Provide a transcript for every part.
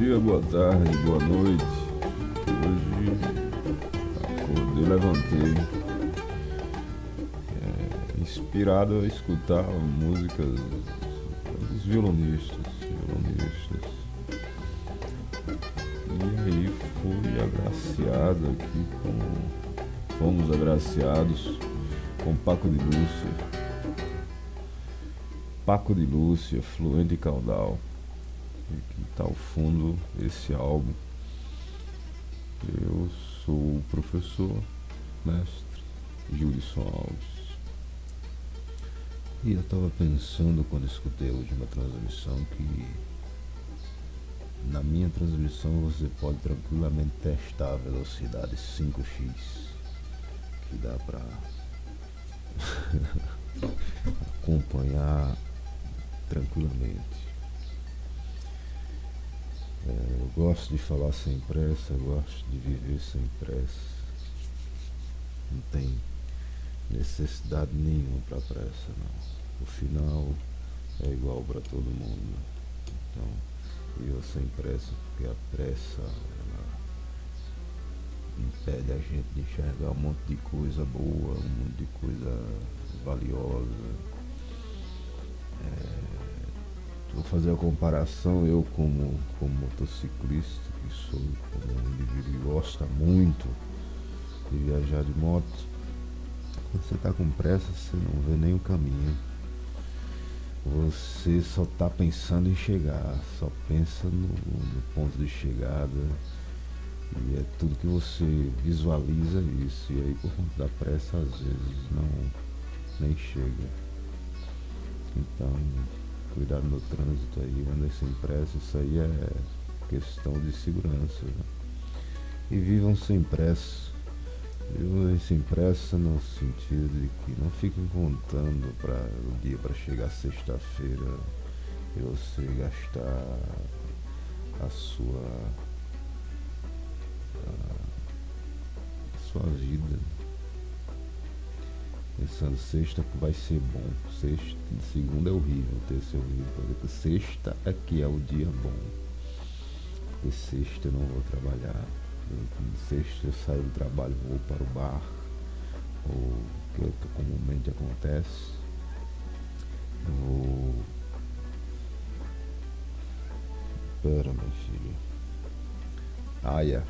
dia, boa tarde, boa noite. Hoje acordei, levantei inspirado a escutar músicas violonistas. E aí fomos agraciados com Paco de Lúcia, Fluente e Caudal. E aqui está ao fundo esse álbum. Eu sou o professor, mestre Judson Alves. E eu estava pensando quando escutei a última transmissão que na minha transmissão você pode tranquilamente testar a velocidade 5x, que dá para acompanhar tranquilamente. Eu gosto de falar sem pressa, eu gosto de viver sem pressa. Não tem necessidade nenhuma para pressa, não. O final é igual para todo mundo. Então, eu sem pressa, porque a pressa ela impede a gente de enxergar um monte de coisa boa, um monte de coisa valiosa. Vou fazer a comparação, eu como motociclista, que sou um indivíduo que gosta muito de viajar de moto. Quando você está com pressa, você não vê nem o caminho. Você só está pensando em chegar, só pensa no ponto de chegada. E é tudo que você visualiza isso. E aí, por conta da pressa, às vezes nem chega. Então, cuidado no trânsito aí, andem sem pressa. Isso aí é questão de segurança, né? E vivam sem pressa. Vivam sem pressa no sentido de que não fiquem contando para o dia para chegar sexta-feira e você gastar a sua vida pensando sexta que vai ser bom, segunda é horrível, terça é horrível, porque sexta é que é o dia bom, porque sexta eu não vou trabalhar. Sexta eu saio do trabalho, vou para o bar, ou que comumente acontece. Pera, minha filha. Aya,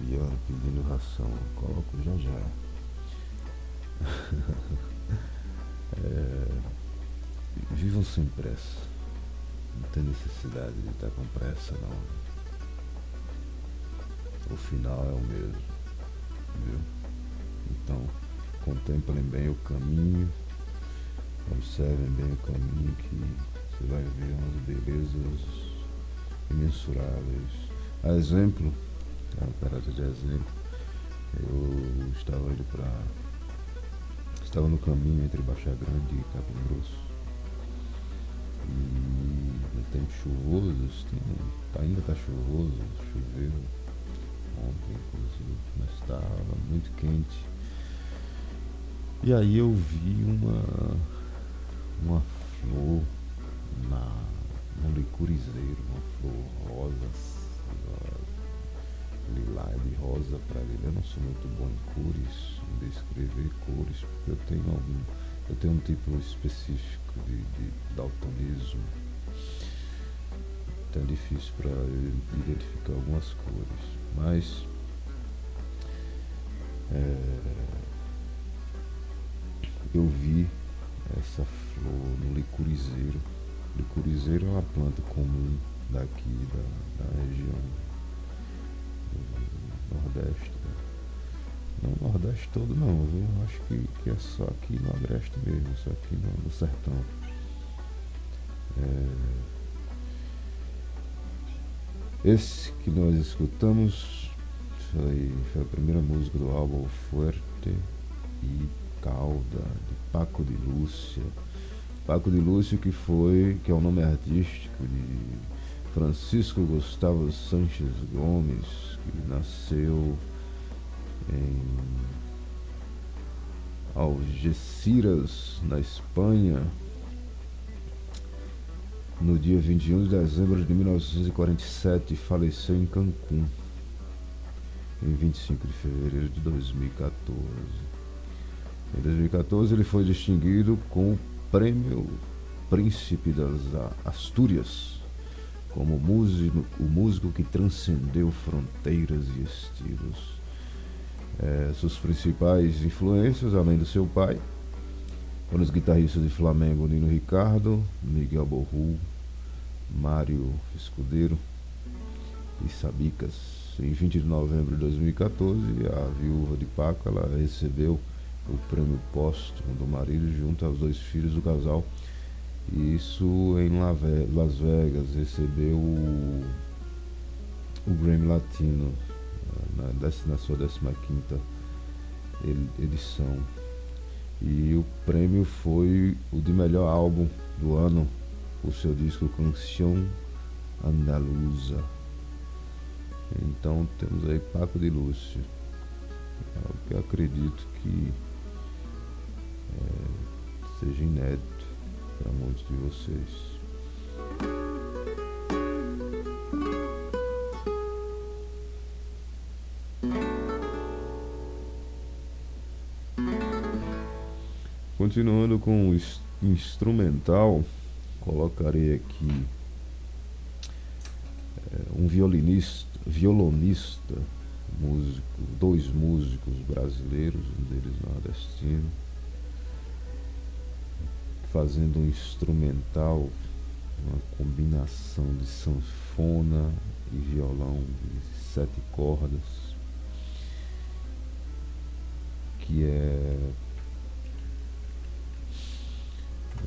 Ian pedindo ração, coloco já. Vivam sem pressa. Não tem necessidade de estar com pressa, não. O final é o mesmo, viu? Então, contemplem bem o caminho, observem bem o caminho, que você vai ver umas belezas imensuráveis. A exemplo, eu estava no caminho entre Baixa Grande e Capim Grosso, e no tempo chuvoso, ainda está chuvoso, choveu ontem, inclusive, mas estava muito quente. E aí eu vi uma flor no licurizeiro, uma flor rosa, lilás de rosa para ele. Eu não sou muito bom em cores, em descrever cores, porque eu tenho um tipo específico de daltonismo. Então é difícil para eu identificar algumas cores. Mas eu vi essa flor no licurizeiro. Licurizeiro é uma planta comum daqui da região do Nordeste, né? Não o Nordeste todo não, viu? Acho que é só aqui no Agreste mesmo, só aqui no Sertão. Esse que nós escutamos foi a primeira música do álbum Fuerte e Cauda, de Paco de Lúcia. Paco de Lúcia, que é o nome artístico de Francisco Gustavo Sanches Gomes, que nasceu em Algeciras, na Espanha, no dia 21 de dezembro de 1947, e faleceu em Cancún em 25 de fevereiro de 2014. Em 2014 ele foi distinguido com o Prêmio príncipe das Astúrias, como o músico que transcendeu fronteiras e estilos. Suas principais influências, além do seu pai, foram os guitarristas de Flamengo Nino Ricardo, Miguel Borrul, Mário Escudeiro e Sabicas. Em 20 de novembro de 2014, a viúva de Paco ela recebeu o prêmio póstumo do marido junto aos 2 filhos do casal. Isso em Las Vegas. Recebeu o Grammy Latino na sua 15ª edição. E o prêmio foi o de melhor álbum do ano, o seu disco Canción Andaluza. Então temos aí Paco de Lúcio, o que eu acredito que seja inédito para muitos de vocês. Continuando com o instrumental, colocarei aqui um violonista, músico, 2 músicos brasileiros, um deles nordestino, fazendo um instrumental, uma combinação de sanfona e violão de 7 cordas, que é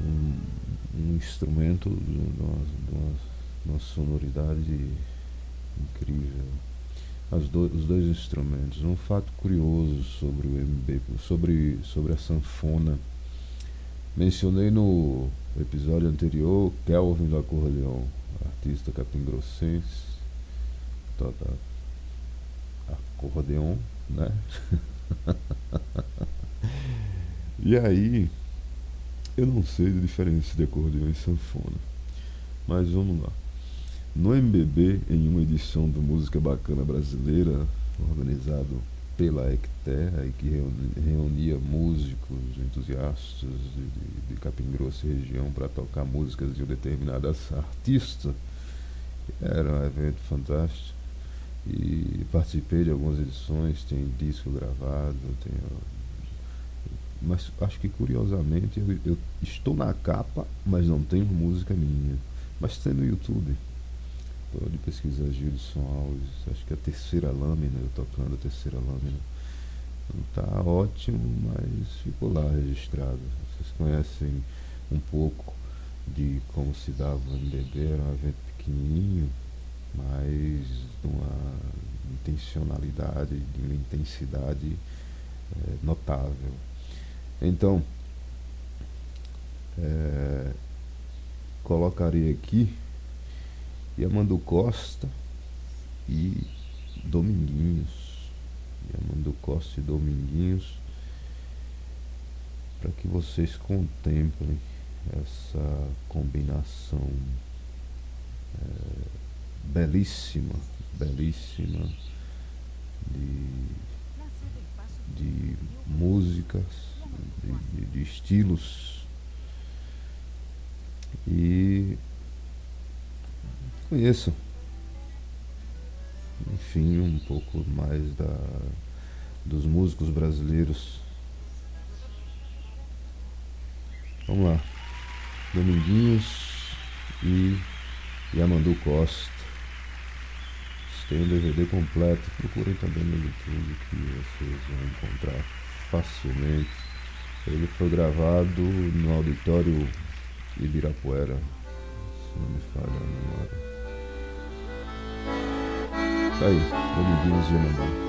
um instrumento de uma sonoridade incrível. Os 2 instrumentos. Um fato curioso sobre o MB, sobre a sanfona. Mencionei no episódio anterior Kelvin do acordeon, artista capingrossense, toca acordeon, né? E aí, eu não sei a diferença de acordeon e sanfona, mas vamos lá. No MBB, em uma edição do Música Bacana Brasileira, organizado pela ECTER, que reunia músicos entusiastas de Capim Grosso e região para tocar músicas de um determinado artista. Era um evento fantástico e participei de algumas edições, tem disco gravado, mas acho que curiosamente eu estou na capa, mas não tenho música minha, mas tem no YouTube. Pode pesquisar Gilson Alves, acho que é a 3ª lâmina, eu tocando a 3ª lâmina. Não tá ótimo, mas ficou lá registrado. Vocês conhecem um pouco de como se dava o MBB, era um evento pequenininho, mas de uma intencionalidade, de uma intensidade notável. Então, colocarei aqui Yamandu Costa e Dominguinhos. Yamandu Costa e Dominguinhos, para que vocês contemplem essa combinação belíssima de músicas, de estilos, e conheçam, enfim, um pouco mais dos músicos brasileiros. Vamos lá, Dominguinhos e Yamandu Costa. Tem um DVD completo, procurem também no YouTube que vocês vão encontrar facilmente. Ele foi gravado no auditório Ibirapuera, se não me falha a memória. Tá aí, Dominguinhos e Yamandu.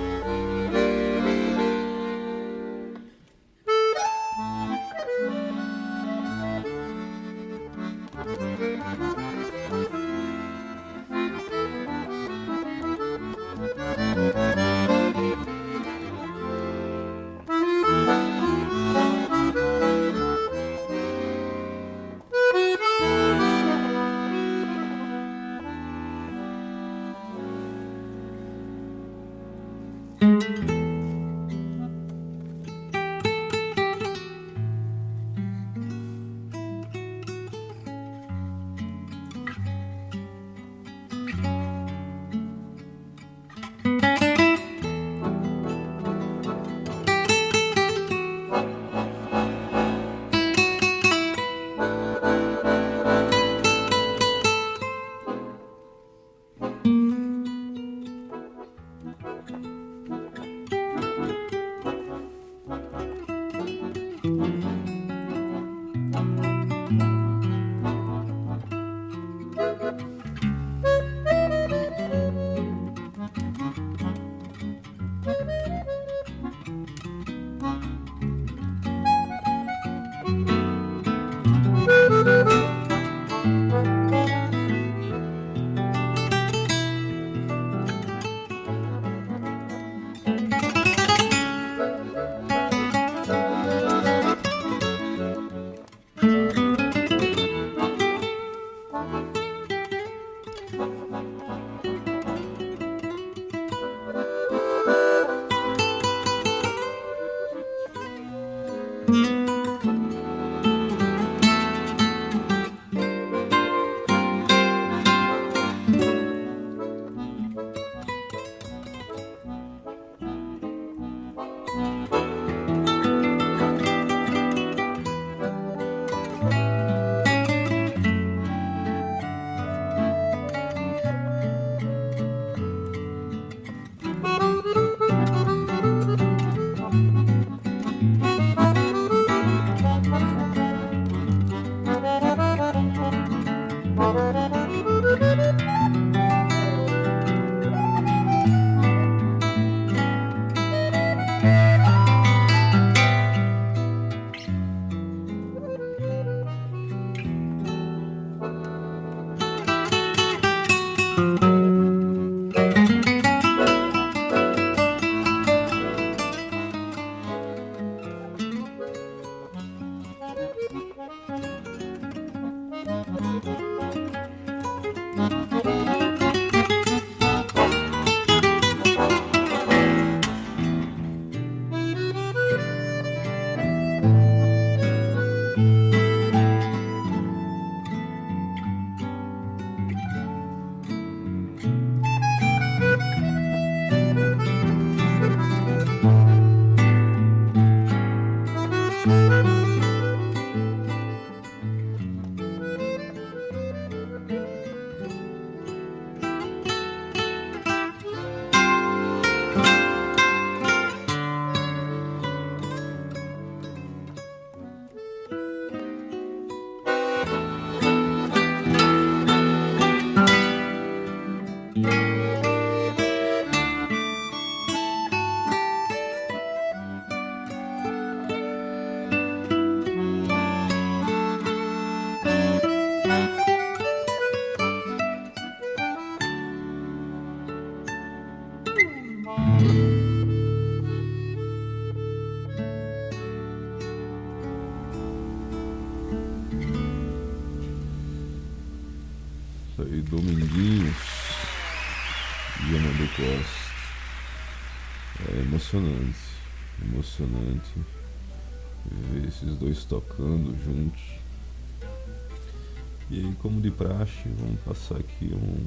Aí, Dominguinhos e Amanda Costa. É emocionante, emocionante ver esses dois tocando juntos. E aí, como de praxe, vamos passar aqui um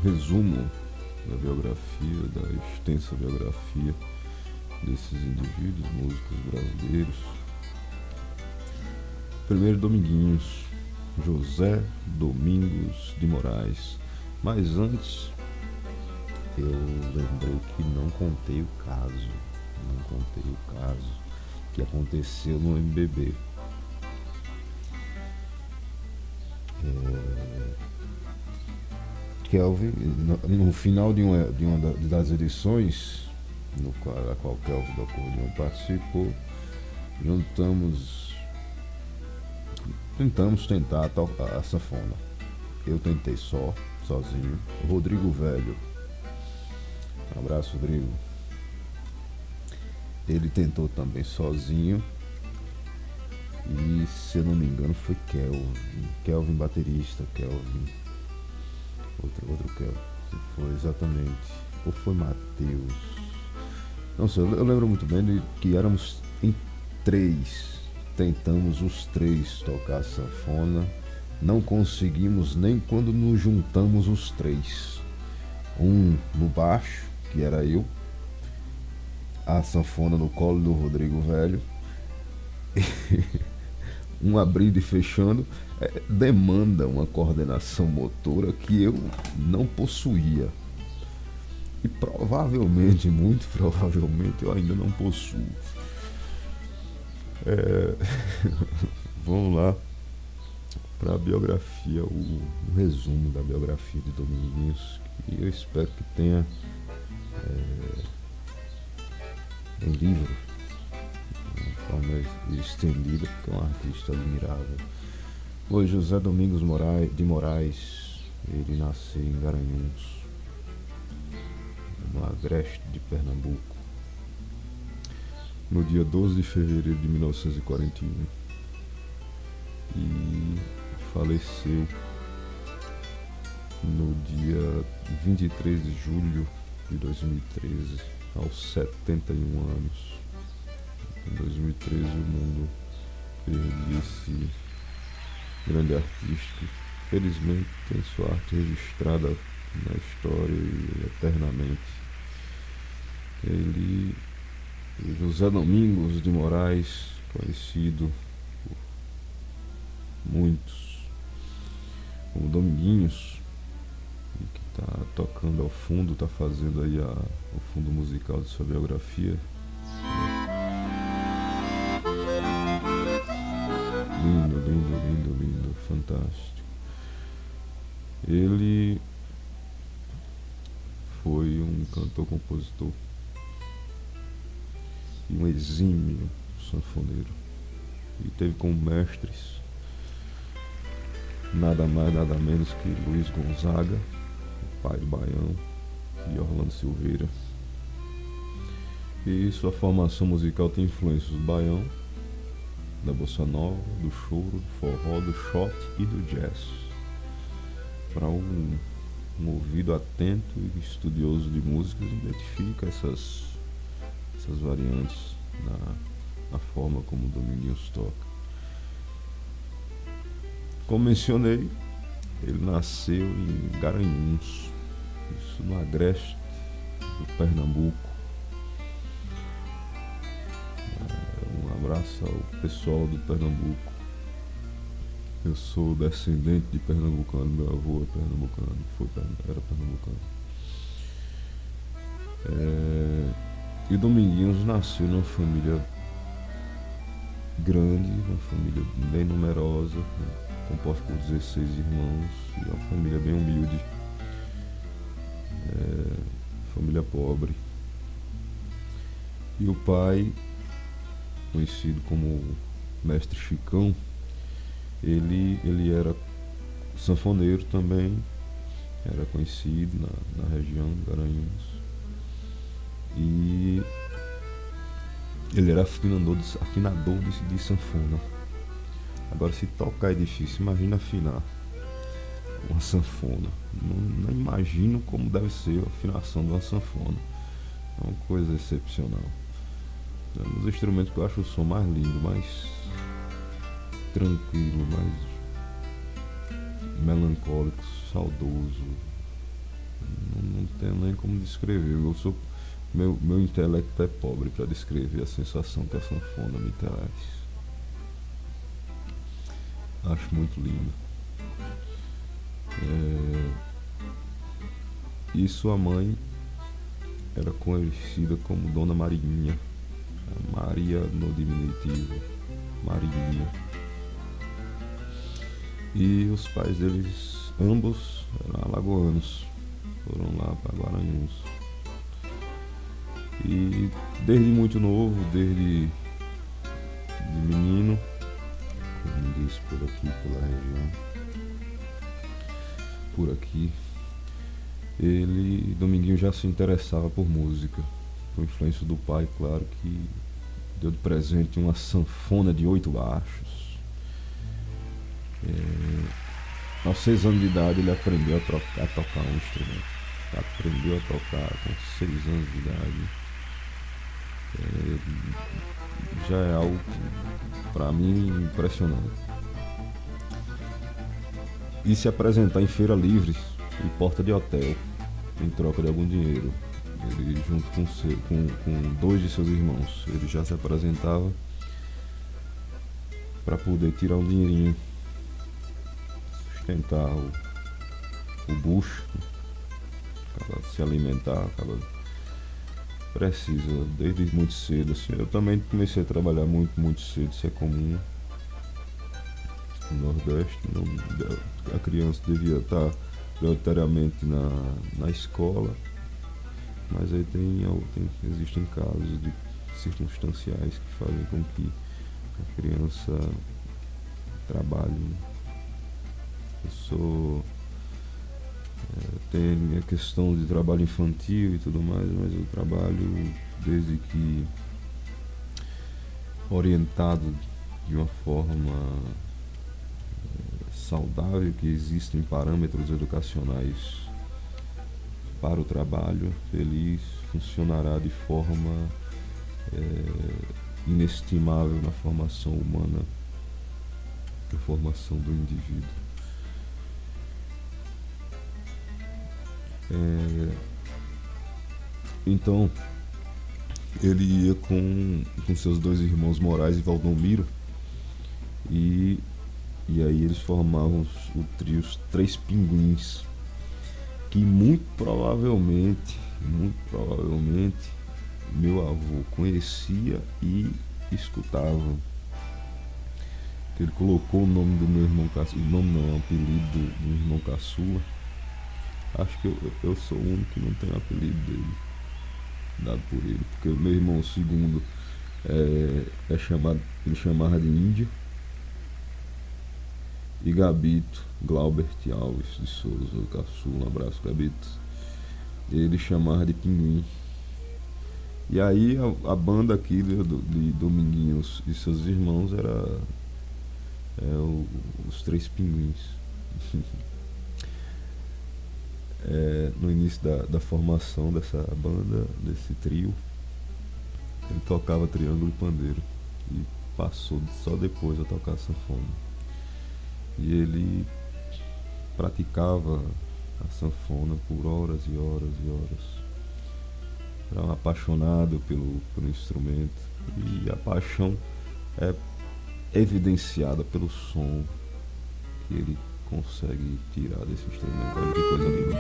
resumo da biografia, da extensa biografia desses indivíduos, músicos brasileiros. Primeiro, Dominguinhos, José Domingos de Moraes. Mas antes, eu lembrei que não contei o caso que aconteceu no MBB. Kelvin, no final de uma das edições, a qual Kelvin do Acordeon participou, tentamos tentar tocar a sanfona. Eu tentei sozinho. O Rodrigo Velho, um abraço, Rodrigo. Ele tentou também sozinho. E, se eu não me engano, foi Kelvin baterista, outro Kelvin, foi exatamente, ou foi Matheus, não sei, eu lembro muito bem de que éramos em 3, tentamos os 3 tocar sanfona, não conseguimos nem quando nos juntamos os 3, um no baixo, que era eu, a sanfona no colo do Rodrigo Velho, um abrindo e fechando, demanda uma coordenação motora que eu não possuía. E provavelmente, muito provavelmente, eu ainda não possuo. Vamos lá para a biografia, o resumo da biografia de Dominguinhos, que eu espero que tenha em livro, de forma estendida, porque é um artista admirável. Foi José Domingos de Moraes, ele nasceu em Garanhuns, no agreste de Pernambuco. no dia 12 de fevereiro de 1941 e faleceu no dia 23 de julho de 2013, aos 71 anos. Em 2013 o mundo perde esse grande artista que felizmente tem sua arte registrada na história e eternamente. Ele, José Domingos de Moraes, conhecido por muitos como Dominguinhos, e que está tocando ao fundo, está fazendo aí o fundo musical de sua biografia. Lindo, lindo, lindo, lindo, fantástico. Ele foi um cantor-compositor e um exímio sanfoneiro. E teve como mestres nada mais, nada menos que Luiz Gonzaga, o pai do Baião, e Orlando Silveira. E sua formação musical tem influências do Baião, da bossa nova, do choro, do forró, do shot e do jazz. Para um ouvido atento e estudioso de músicas, identifica essas variantes na forma como Dominguinhos toca. Como mencionei, ele nasceu em Garanhuns, isso no agreste do Pernambuco. Um abraço ao pessoal do Pernambuco. Eu sou descendente de pernambucano, meu avô é pernambucano, era pernambucano. E Dominguinhos nasceu numa família grande, uma família bem numerosa, né, composta por 16 irmãos, e uma família bem humilde, família pobre. E o pai, conhecido como Mestre Chicão, ele era sanfoneiro também, era conhecido na região de Garanhuns, e ele era afinador de sanfona. Agora, se tocar é difícil, imagina afinar uma sanfona. Não imagino como deve ser a afinação de uma sanfona. É uma coisa excepcional. É um dos instrumentos que eu acho o som mais lindo, mais tranquilo, mais melancólico, saudoso. Não tenho nem como descrever. Meu intelecto é pobre para descrever a sensação que a sanfona me traz. Acho muito lindo. E sua mãe era conhecida como Dona Marinha, Maria no diminutivo, Marinha. E os pais deles, ambos, eram alagoanos, foram lá para Garanhuns. E desde muito novo, desde de menino, como diz por aqui, pela região, por aqui, Dominguinho já se interessava por música, por influência do pai, claro, que deu de presente uma sanfona de 8 baixos. Aos 6 anos de idade ele aprendeu a tocar um instrumento. Aprendeu a tocar com 6 anos de idade. Já é algo, para mim, impressionante. E se apresentar em feira livre e porta de hotel em troca de algum dinheiro. Ele, junto com 2 de seus irmãos, ele já se apresentava para poder tirar um dinheirinho, sustentar o bucho, acaba se alimentar, precisa desde muito cedo. Assim. Eu também comecei a trabalhar muito cedo, isso é comum no Nordeste. A criança devia estar prioritariamente na escola, mas aí existem casos circunstanciais que fazem com que a criança trabalhe. Tem a questão de trabalho infantil e tudo mais, mas eu trabalho desde que orientado de uma forma saudável, que existem parâmetros educacionais para o trabalho, ele funcionará de forma inestimável na formação humana, na formação do indivíduo. Então, ele ia com seus dois irmãos Moraes e Valdomiro, e aí eles formavam o trio Os Três Pinguins, que muito provavelmente meu avô conhecia e escutava. Ele colocou o nome do meu irmão caçula, o nome não, o apelido do irmão caçula. Acho que eu sou o único que não tem o apelido dele, dado por ele, porque o meu irmão segundo é chamado, ele chamava de Índio, e Gabito, Glaubert Alves de Souza, o caçula, um abraço, Gabito, ele chamava de Pinguim. E aí a banda aqui de Dominguinhos e seus irmãos era os Três Pinguins. No início da formação dessa banda, desse trio, ele tocava triângulo e pandeiro, e passou só depois a tocar sanfona. E ele praticava a sanfona por horas e horas e horas. Era um apaixonado pelo instrumento, e a paixão é evidenciada pelo som que ele consegue tirar desse instrumento. Olha que coisa linda.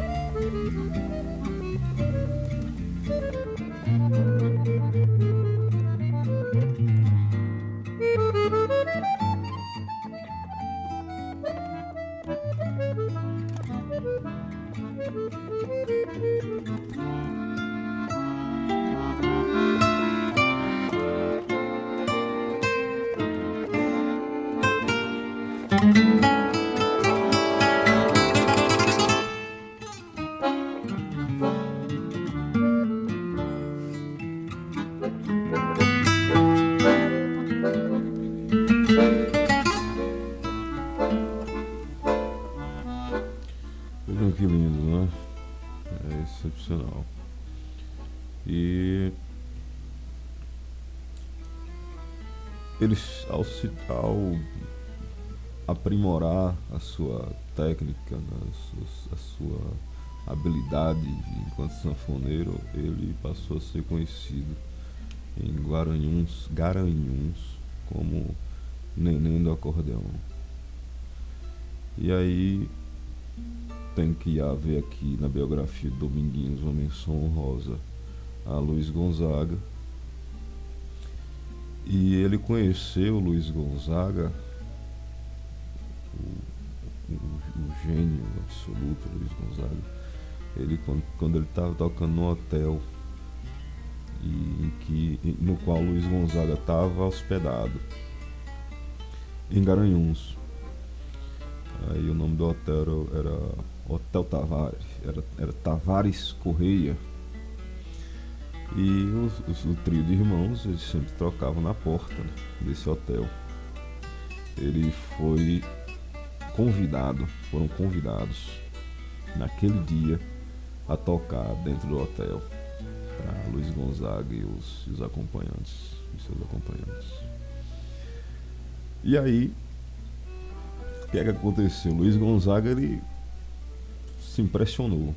Vejam que lindo, né? É excepcional. E eles, ao aprimorar a sua técnica, né, a sua habilidade enquanto sanfoneiro, ele passou a ser conhecido em Garanhuns como Neném do Acordeão. E aí tem que haver aqui na biografia de Dominguinhos uma menção honrosa a Luiz Gonzaga. E ele conheceu Luiz Gonzaga, o gênio absoluto Luiz Gonzaga, ele, quando ele estava tocando no hotel no qual Luiz Gonzaga estava hospedado em Garanhuns. Aí o nome do hotel era Hotel Tavares, era Tavares Correia. E o trio de irmãos, eles sempre trocavam na porta, né, desse hotel. Ele foram convidados naquele dia a tocar dentro do hotel para Luiz Gonzaga e os acompanhantes, os seus acompanhantes. E aí, o que é que aconteceu? Luiz Gonzaga, ele se impressionou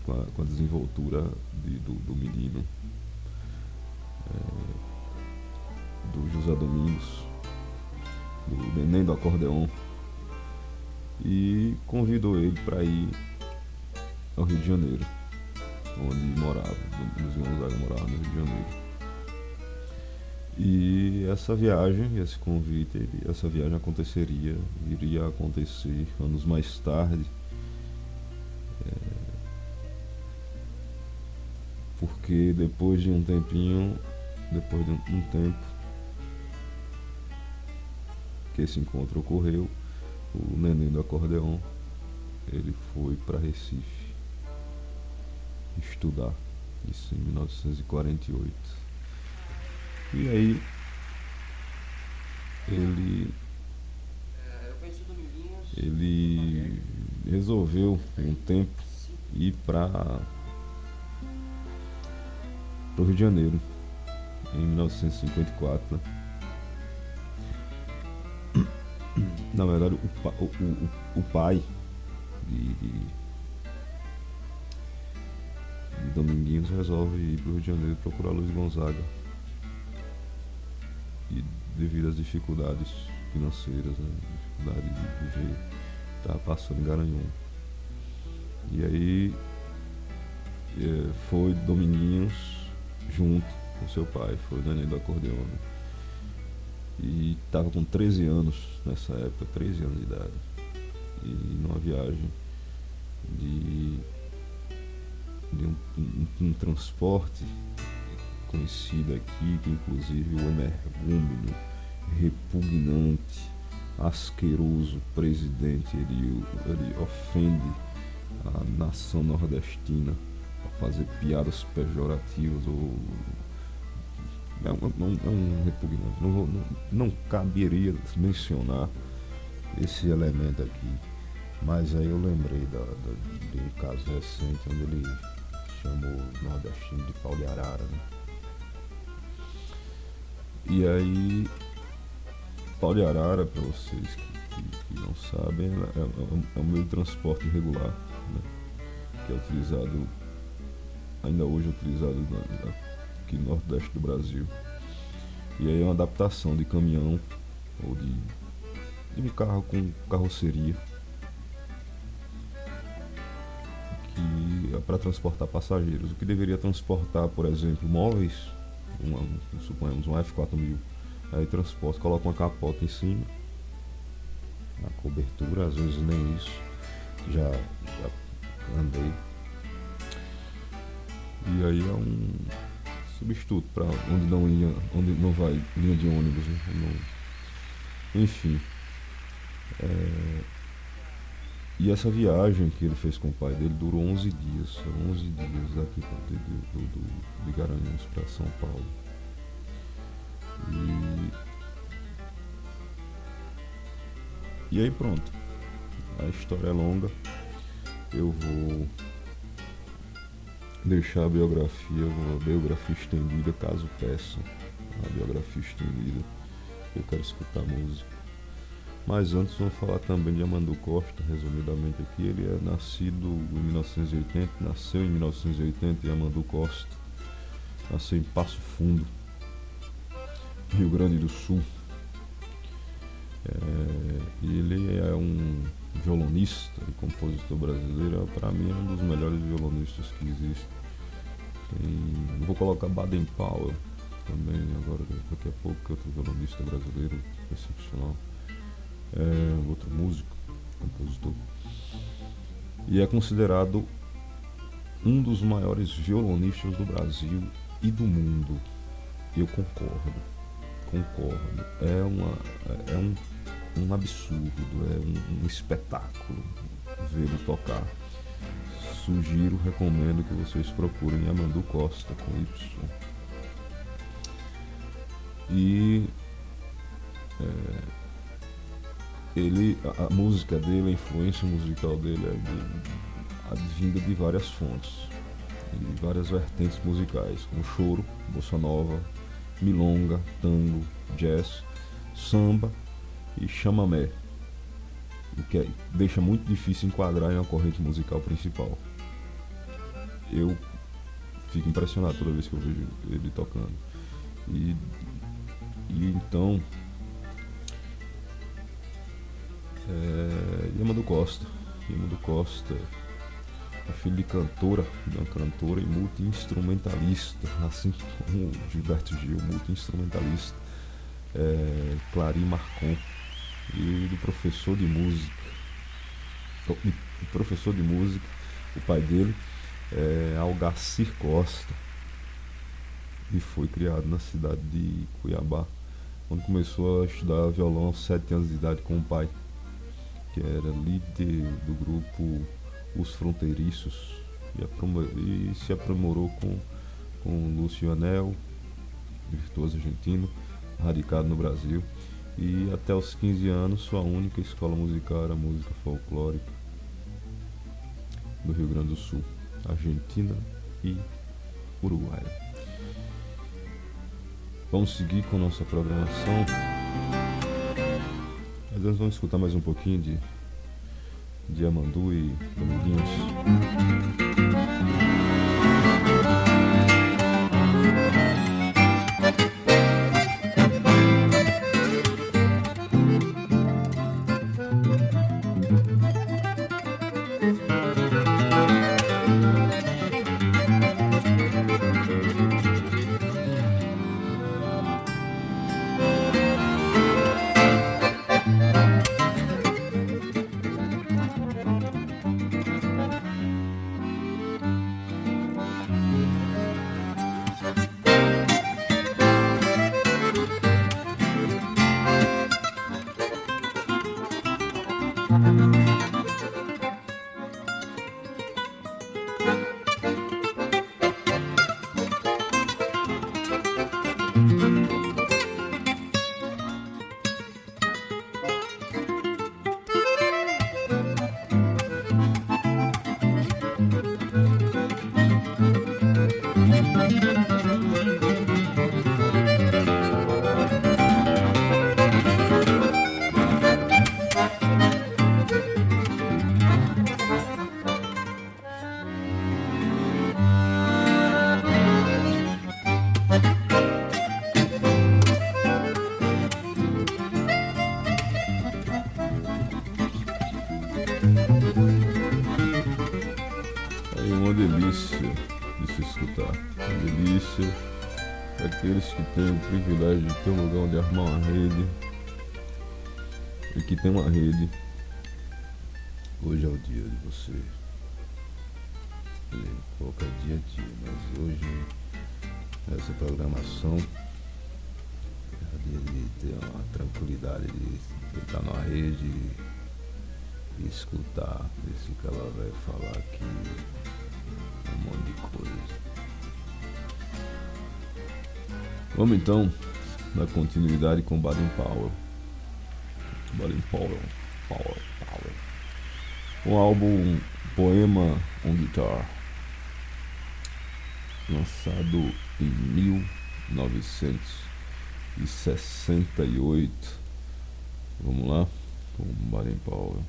com a desenvoltura do menino, do José Domingos, do Neném do Acordeão, e convidou ele para ir ao Rio de Janeiro, onde morava, Luiz Gonzaga morava no Rio de Janeiro. E essa viagem, esse convite, essa viagem iria acontecer anos mais tarde, porque depois de um tempo que esse encontro ocorreu, o Neném do Acordeão, ele foi para Recife estudar, isso em 1948. E aí ele, Eu conheci o Dominguinhos. ele resolveu um tempo ir para o Rio de Janeiro, em 1954. Na verdade, o pai de Dominguinhos resolve ir para o Rio de Janeiro procurar Luiz Gonzaga. E devido às dificuldades financeiras, né, dificuldade de viver, estava passando em Garanhuns. E aí foi Dominguinhos junto com seu pai, foi o neném do acordeão. Né? E estava com 13 anos nessa época, 13 anos de idade. E numa viagem de, de um transporte conhecido aqui, que inclusive o energúmeno, repugnante, asqueroso presidente, ele ofende a nação nordestina a fazer piadas pejorativas ou é um repugnante. Não caberia mencionar esse elemento aqui, mas aí eu lembrei de um caso recente onde ele chamou os nordestinos de pau de arara, né? E aí, pau de arara, para vocês que não sabem, é um meio de transporte irregular, né? Que é utilizado, ainda hoje é utilizado aqui no nordeste do Brasil. E aí é uma adaptação de caminhão ou de carro com carroceria que é para transportar passageiros. O que deveria transportar, por exemplo, móveis, suponhamos um F4000, aí transporta, coloca uma capota em cima, na cobertura, às vezes nem isso, já andei. E aí é um substituto para onde não vai linha de ônibus, né? Enfim. E essa viagem que ele fez com o pai dele durou 11 dias. 11 dias daqui de Garanhuns para São Paulo. E aí pronto. A história é longa. Eu vou deixar a biografia estendida, caso peçam a biografia estendida. Eu quero escutar música. Mas antes vamos falar também de Amandu Costa, resumidamente aqui. Ele é nascido em 1980, nasceu em 1980 em Amandu Costa. Nasceu em Passo Fundo, Rio Grande do Sul. Ele é um violonista e compositor brasileiro. Para mim é um dos melhores violonistas que existe. Eu vou colocar Baden Powell também agora, daqui a pouco, que é outro violonista brasileiro excepcional. Outro músico, compositor, e é considerado um dos maiores violonistas do Brasil e do mundo. Eu concordo. É um absurdo, é um espetáculo vê-lo tocar. Sugiro, recomendo que vocês procurem Amandu Costa com Y. E a música dele, a influência musical dele é advinda de várias fontes e várias vertentes musicais, como choro, bossa nova, milonga, tango, jazz, samba e chamamé, o que deixa muito difícil enquadrar em uma corrente musical principal. Eu fico impressionado toda vez que eu vejo ele tocando. E então Amandu Costa é filho de uma cantora e multi-instrumentalista, assim como Gilberto Gil, multi-instrumentalista, Clary Marcon, e do professor de música. O pai dele é Algacir Costa, e foi criado na cidade de Cuiabá, onde começou a estudar violão aos 7 anos de idade com o pai, que era líder do grupo Os Fronteiriços, e se aprimorou com Lúcio Anel, virtuoso argentino, radicado no Brasil, E até os 15 anos, sua única escola musical era música folclórica do Rio Grande do Sul, Argentina e Uruguai. Vamos seguir com nossa programação. Mas antes vamos escutar mais um pouquinho de Amandu e Dominguinhos. Delícia de se escutar, uma delícia daqueles que têm o privilégio de ter um lugar onde armar uma rede e que tem uma rede. Hoje é o dia de você, qualquer dia é dia, mas hoje essa programação é dia de ter uma tranquilidade de estar na rede e escutar, ver se que ela vai falar aqui um monte de coisa. Vamos então na continuidade com Baden Powell. O álbum Poema on Guitar, lançado em 1968. Vamos lá com Baden Powell.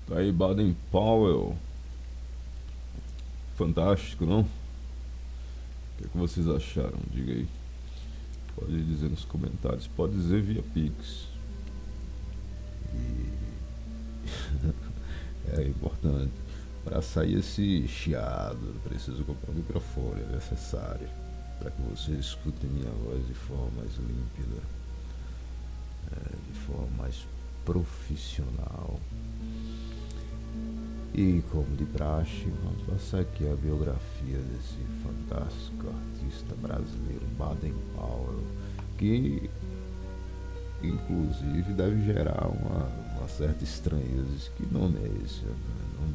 Tá aí Baden Powell. Fantástico, não? O que é que vocês acharam? Diga aí. Pode dizer nos comentários. Pode dizer via Pix. E é importante. Para sair esse chiado, preciso comprar um microfone, é necessário. Para que vocês escutem minha voz de forma mais límpida, de forma mais profissional. E como de praxe, vamos passar aqui a biografia desse fantástico artista brasileiro, Baden Powell, que inclusive deve gerar uma certa estranheza. Que nome é esse? Um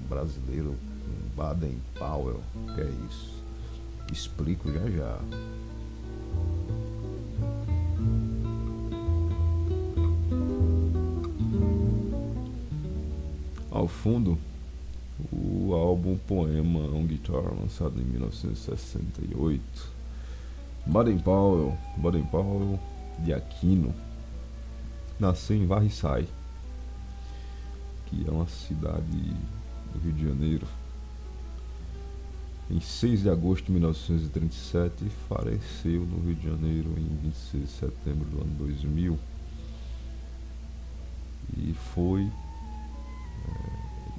brasileiro, um Baden Powell, que é isso? Explico já já. Ao fundo, o álbum Poema on Guitar, lançado em 1968. Baden Powell de Aquino, nasceu em Varriçai, que é uma cidade do Rio de Janeiro, em 6 de agosto de 1937 e faleceu no Rio de Janeiro em 26 de setembro do ano 2000.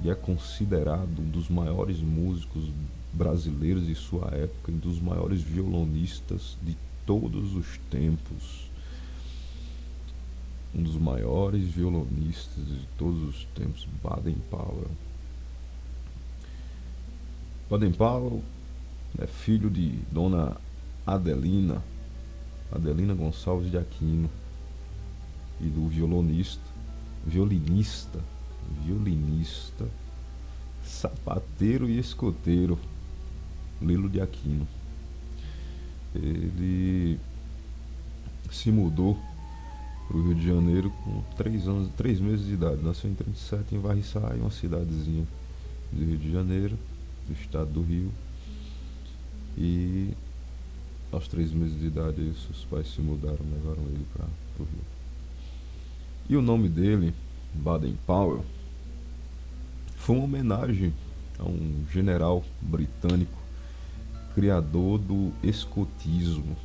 E é considerado um dos maiores músicos brasileiros de sua época, um dos maiores violonistas de todos os tempos. Um dos maiores violonistas de todos os tempos, Baden Powell. Baden Powell é filho de Dona Adelina Gonçalves de Aquino e do violinista, sapateiro e escoteiro Lilo de Aquino. Ele se mudou para o Rio de Janeiro com 3 meses de idade. Nasceu em 37 em Varriçai, uma cidadezinha do Rio de Janeiro, do estado do Rio. E aos 3 meses de idade aí, seus pais se mudaram, levaram ele para o Rio. E o nome dele, Baden Powell, foi uma homenagem a um general britânico, criador do escotismo.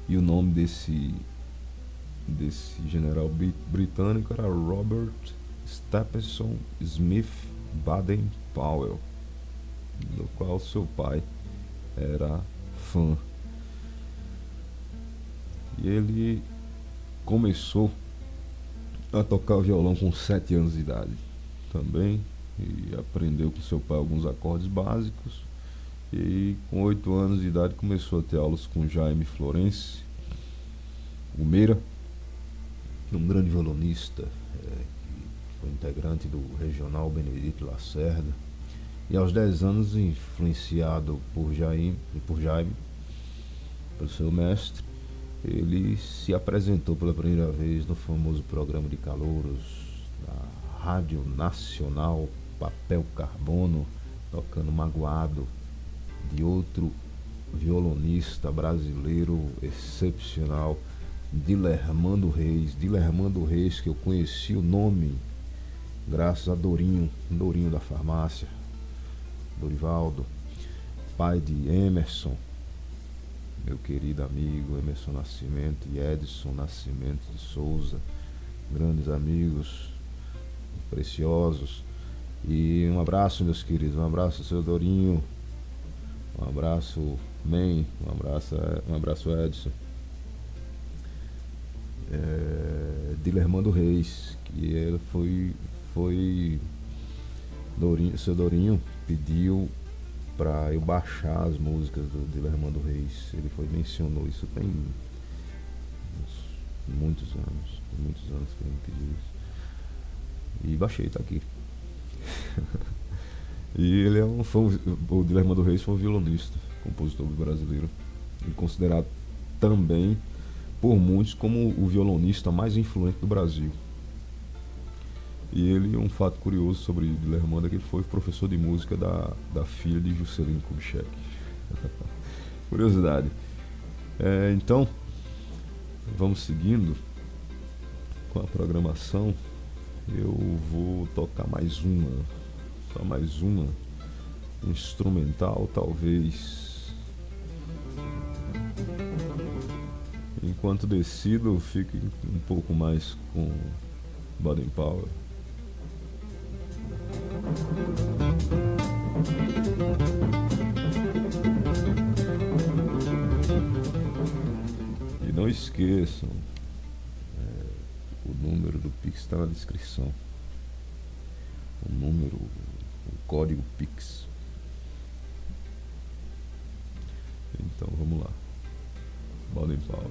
E o nome desse general britânico era Robert Stephenson Smith Baden Powell, do qual seu pai era fã. E ele começou a tocar violão com 7 anos de idade também, e aprendeu com seu pai alguns acordes básicos. E com 8 anos de idade começou a ter aulas com Jaime Florence, o Meira, um grande violonista, foi integrante do Regional Benedito Lacerda. E aos 10 anos, influenciado por Jaime, pelo seu mestre, ele se apresentou pela primeira vez no famoso programa de calouros da Rádio Nacional Papel Carbono, tocando Magoado, de outro violonista brasileiro excepcional, Dilermando Reis, que eu conheci o nome graças a Dorinho da farmácia, Dorivaldo, pai de Emerson, meu querido amigo Emerson Nascimento e Edson Nascimento de Souza, grandes amigos, preciosos. E um abraço, meus queridos, um abraço, seu Dorinho, um abraço, Man, um abraço, Edson. Dilermando Reis, que ele foi Dorinho, seu Dorinho pediu para eu baixar as músicas do Dilermando Reis. Ele mencionou isso tem muitos anos que ele me pediu isso. E baixei, tá aqui. E ele o Dilermando Reis foi um violonista, compositor brasileiro, e considerado também por muitos como o violonista mais influente do Brasil. E ele, um fato curioso sobre Dilermando é que ele foi professor de música da filha de Juscelino Kubitschek. Curiosidade. Então, vamos seguindo com a programação. Eu vou tocar só mais uma, instrumental talvez. Enquanto decido, fique um pouco mais com Baden Powell. E não esqueçam, o número do Pix está na descrição. O código Pix. Então vamos lá. Baden Powell.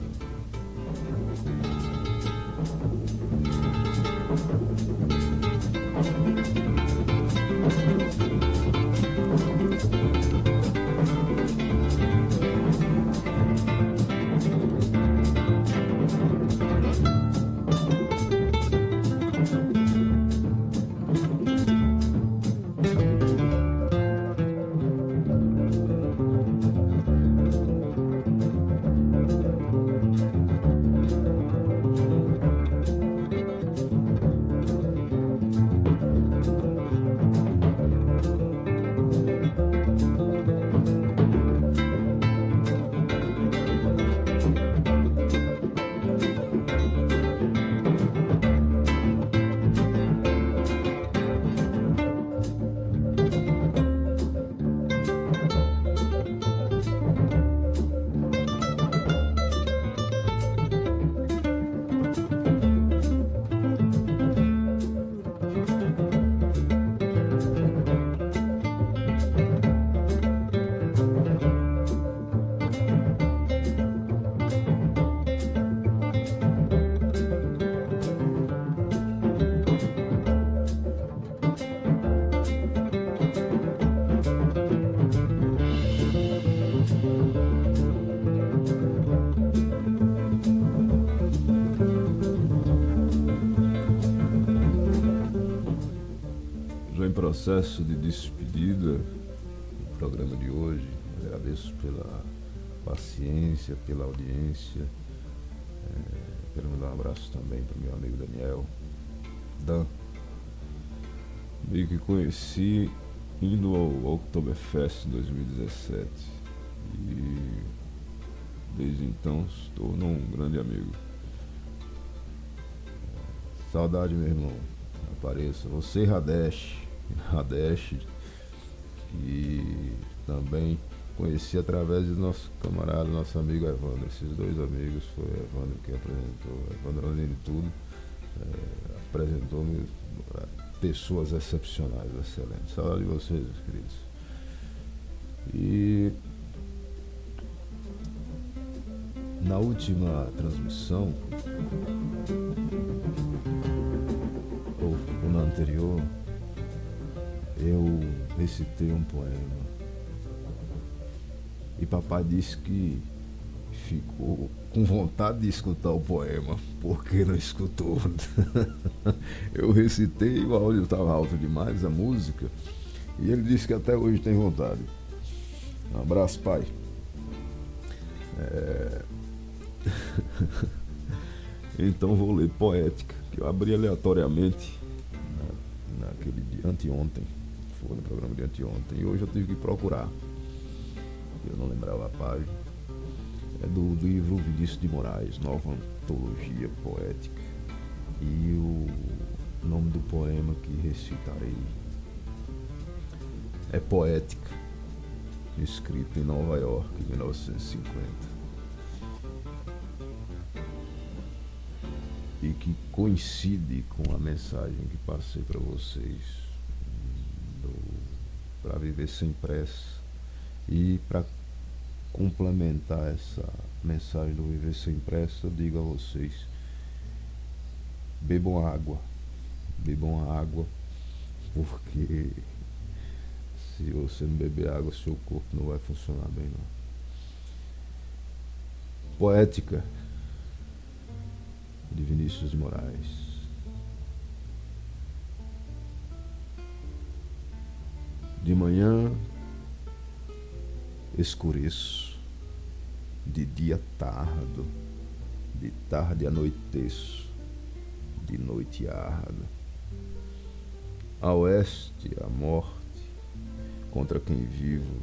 Processo de despedida do programa de hoje. Agradeço pela paciência, pela audiência. Quero mandar um abraço também para o meu amigo Daniel Dan, meio que conheci indo ao Oktoberfest em 2017 e desde então estou um grande amigo. Saudade, meu irmão. Apareça. Você, Radesh, e também conheci através do nosso camarada, nosso amigo Evandro. Esses dois amigos, foi Evandro que apresentou, Evandro além de tudo, apresentou-me pessoas excepcionais, excelentes. Saudade de vocês, meus queridos. E na última transmissão, ou na recitei um poema e papai disse que ficou com vontade de escutar o poema, porque não escutou. Eu recitei, o áudio estava alto demais, a música, e ele disse que até hoje tem vontade. Um abraço, pai. Então vou ler Poética, que eu abri aleatoriamente naquele dia, anteontem, foi no programa de anteontem, e hoje eu tive que procurar, eu não lembrava a página. É do livro Vinícius de Moraes, Nova Antologia Poética. E o nome do poema que recitarei é Poética, escrito em Nova York, em 1950. E que coincide com a mensagem que passei para vocês para viver sem pressa. E para complementar essa mensagem do viver sem pressa, eu digo a vocês: bebam água, porque se você não beber água, seu corpo não vai funcionar bem, não. Poética, de Vinícius de Moraes. De manhã escureço, de dia tardo, de tarde anoiteço, de noite ardo. A oeste a morte, contra quem vivo,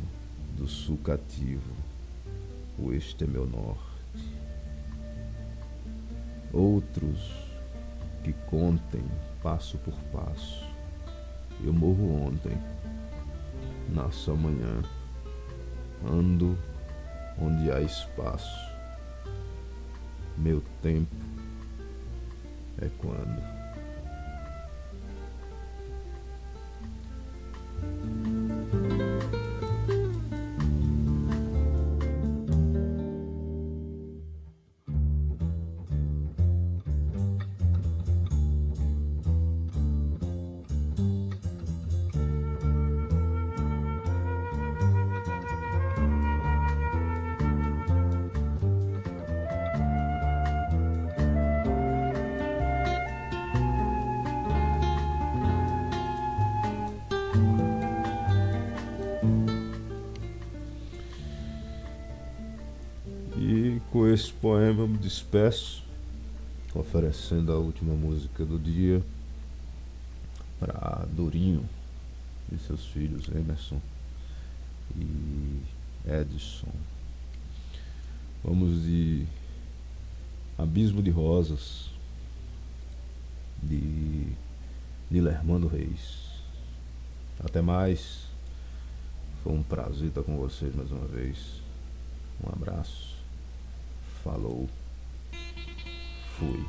do sul cativo, o este é meu norte. Outros que contem passo por passo, eu morro ontem, nasço amanhã. Ando onde há espaço, meu tempo é quando. E com esse poema eu me despeço, oferecendo a última música do dia para Dorinho e seus filhos Emerson e Edson. Vamos de Abismo de Rosas, de Lermando Reis. Até mais, foi um prazer estar com vocês mais uma vez. Um abraço, falou, fui.